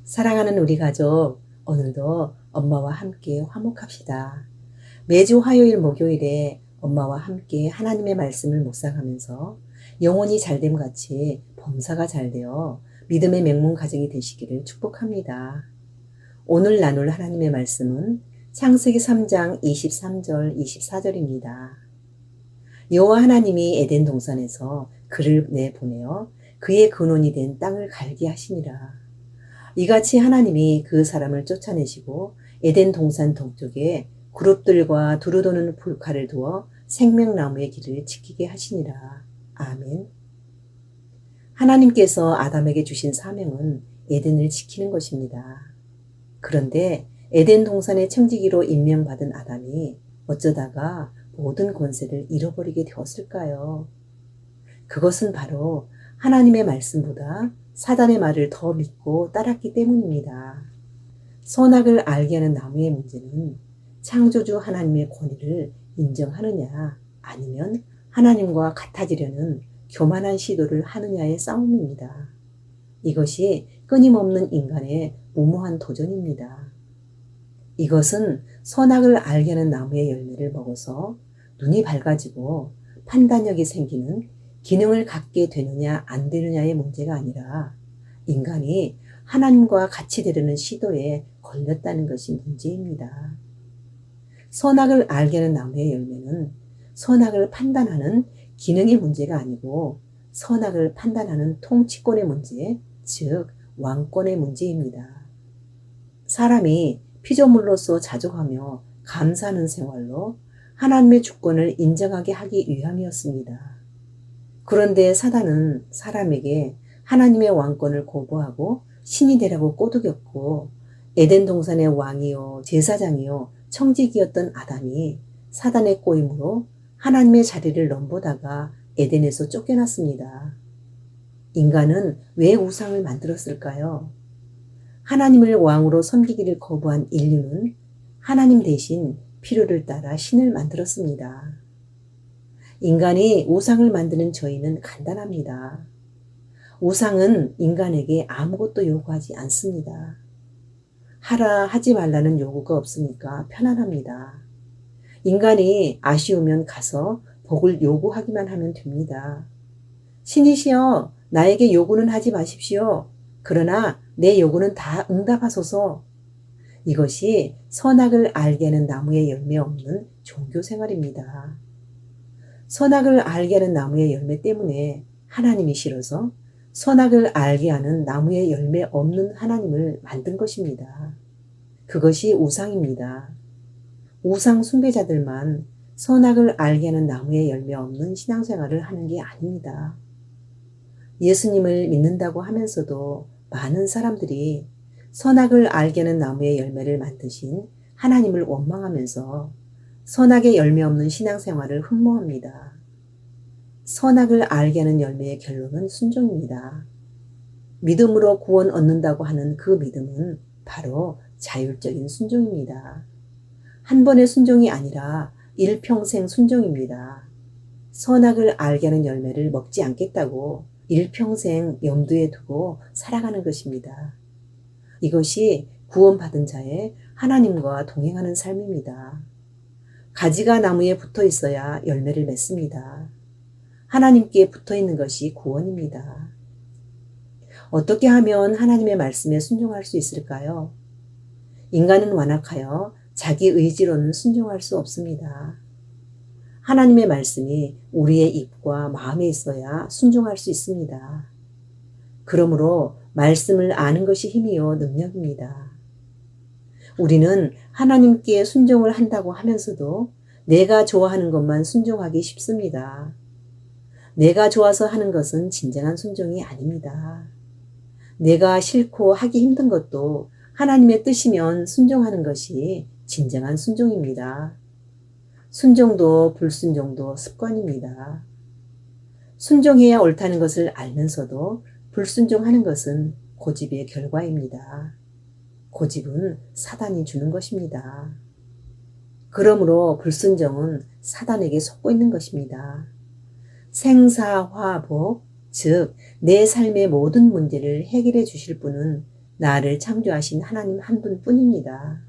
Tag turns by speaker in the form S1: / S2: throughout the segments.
S1: 사랑하는 우리 가족, 오늘도 엄마와 함께 화목합시다. 매주 화요일, 목요일에 엄마와 함께 하나님의 말씀을 묵상하면서 영혼이 잘됨 같이 범사가 잘되어 믿음의 맹문 가정이 되시기를 축복합니다. 오늘 나눌 하나님의 말씀은 창세기 3장 23절, 24절입니다. 여호와 하나님이 에덴 동산에서 그를 내보내어 그의 근원이 된 땅을 갈게 하시니라. 이같이 하나님이 그 사람을 쫓아내시고 에덴 동산 동쪽에 그룹들과 두루도는 불칼을 두어 생명나무의 길을 지키게 하시니라. 아멘. 하나님께서 아담에게 주신 사명은 에덴을 지키는 것입니다. 그런데 에덴 동산의 청지기로 임명받은 아담이 어쩌다가 모든 권세를 잃어버리게 되었을까요? 그것은 바로 하나님의 말씀보다 사단의 말을 더 믿고 따랐기 때문입니다. 선악을 알게 하는 나무의 문제는 창조주 하나님의 권위를 인정하느냐 아니면 하나님과 같아지려는 교만한 시도를 하느냐의 싸움입니다. 이것이 끊임없는 인간의 무모한 도전입니다. 이것은 선악을 알게 하는 나무의 열매를 먹어서 눈이 밝아지고 판단력이 생기는 기능을 갖게 되느냐 안 되느냐의 문제가 아니라 인간이 하나님과 같이 되려는 시도에 걸렸다는 것이 문제입니다. 선악을 알게 하는 나무의 열매는 선악을 판단하는 기능의 문제가 아니고 선악을 판단하는 통치권의 문제, 즉 왕권의 문제입니다. 사람이 피조물로서 자족하며 감사하는 생활로 하나님의 주권을 인정하게 하기 위함이었습니다. 그런데 사단은 사람에게 하나님의 왕권을 거부하고 신이 되라고 꼬드겼고 에덴 동산의 왕이요 제사장이요 청지기였던 아담이 사단의 꼬임으로 하나님의 자리를 넘보다가 에덴에서 쫓겨났습니다. 인간은 왜 우상을 만들었을까요? 하나님을 왕으로 섬기기를 거부한 인류는 하나님 대신 필요를 따라 신을 만들었습니다. 인간이 우상을 만드는 저희는 간단합니다. 우상은 인간에게 아무것도 요구하지 않습니다. 하라 하지 말라는 요구가 없으니까 편안합니다. 인간이 아쉬우면 가서 복을 요구하기만 하면 됩니다. 신이시여 나에게 요구는 하지 마십시오. 그러나 내 요구는 다 응답하소서. 이것이 선악을 알게 하는 나무의 열매 없는 종교 생활입니다. 선악을 알게 하는 나무의 열매 때문에 하나님이 싫어서 선악을 알게 하는 나무의 열매 없는 하나님을 만든 것입니다. 그것이 우상입니다. 우상 숭배자들만 선악을 알게 하는 나무의 열매 없는 신앙생활을 하는 게 아닙니다. 예수님을 믿는다고 하면서도 많은 사람들이 선악을 알게 하는 나무의 열매를 만드신 하나님을 원망하면서 선악의 열매 없는 신앙생활을 흠모합니다. 선악을 알게 하는 열매의 결론은 순종입니다. 믿음으로 구원 얻는다고 하는 그 믿음은 바로 자율적인 순종입니다. 한 번의 순종이 아니라 일평생 순종입니다. 선악을 알게 하는 열매를 먹지 않겠다고 일평생 염두에 두고 살아가는 것입니다. 이것이 구원받은 자의 하나님과 동행하는 삶입니다. 가지가 나무에 붙어 있어야 열매를 맺습니다. 하나님께 붙어 있는 것이 구원입니다. 어떻게 하면 하나님의 말씀에 순종할 수 있을까요? 인간은 완악하여 자기 의지로는 순종할 수 없습니다. 하나님의 말씀이 우리의 입과 마음에 있어야 순종할 수 있습니다. 그러므로 말씀을 아는 것이 힘이요 능력입니다. 우리는 하나님께 순종을 한다고 하면서도 내가 좋아하는 것만 순종하기 쉽습니다. 내가 좋아서 하는 것은 진정한 순종이 아닙니다. 내가 싫고 하기 힘든 것도 하나님의 뜻이면 순종하는 것이 진정한 순종입니다. 순종도 불순종도 습관입니다. 순종해야 옳다는 것을 알면서도 불순종하는 것은 고집의 결과입니다. 고집은 사단이 주는 것입니다. 그러므로 불순종은 사단에게 속고 있는 것입니다. 생사화복, 즉 내 삶의 모든 문제를 해결해 주실 분은 나를 창조하신 하나님 한 분뿐입니다.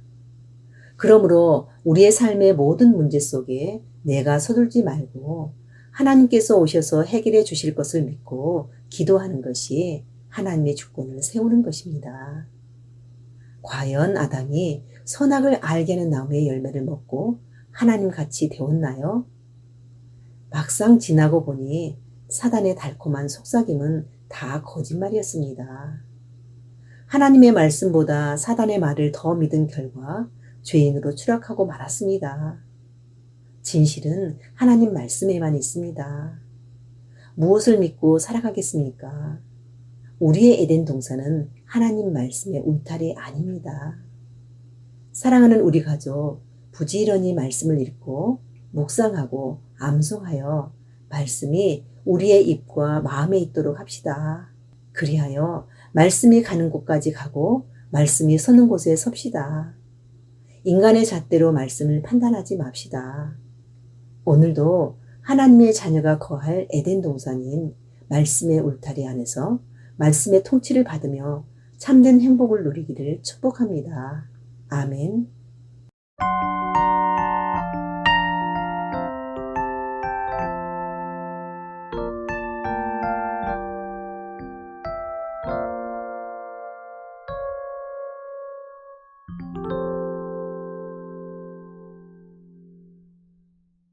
S1: 그러므로 우리의 삶의 모든 문제 속에 내가 서둘지 말고 하나님께서 오셔서 해결해 주실 것을 믿고 기도하는 것이 하나님의 주권을 세우는 것입니다. 과연 아담이 선악을 알게 하는 나무의 열매를 먹고 하나님 같이 되었나요? 막상 지나고 보니 사단의 달콤한 속삭임은 다 거짓말이었습니다. 하나님의 말씀보다 사단의 말을 더 믿은 결과 죄인으로 추락하고 말았습니다. 진실은 하나님 말씀에만 있습니다. 무엇을 믿고 살아가겠습니까? 우리의 에덴 동산은 하나님 말씀의 울타리 아닙니다. 사랑하는 우리 가족, 부지런히 말씀을 읽고 묵상하고 암송하여 말씀이 우리의 입과 마음에 있도록 합시다. 그리하여 말씀이 가는 곳까지 가고 말씀이 서는 곳에 섭시다. 인간의 잣대로 말씀을 판단하지 맙시다. 오늘도 하나님의 자녀가 거할 에덴 동산인 말씀의 울타리 안에서 말씀의 통치를 받으며 참된 행복을 누리기를 축복합니다. 아멘.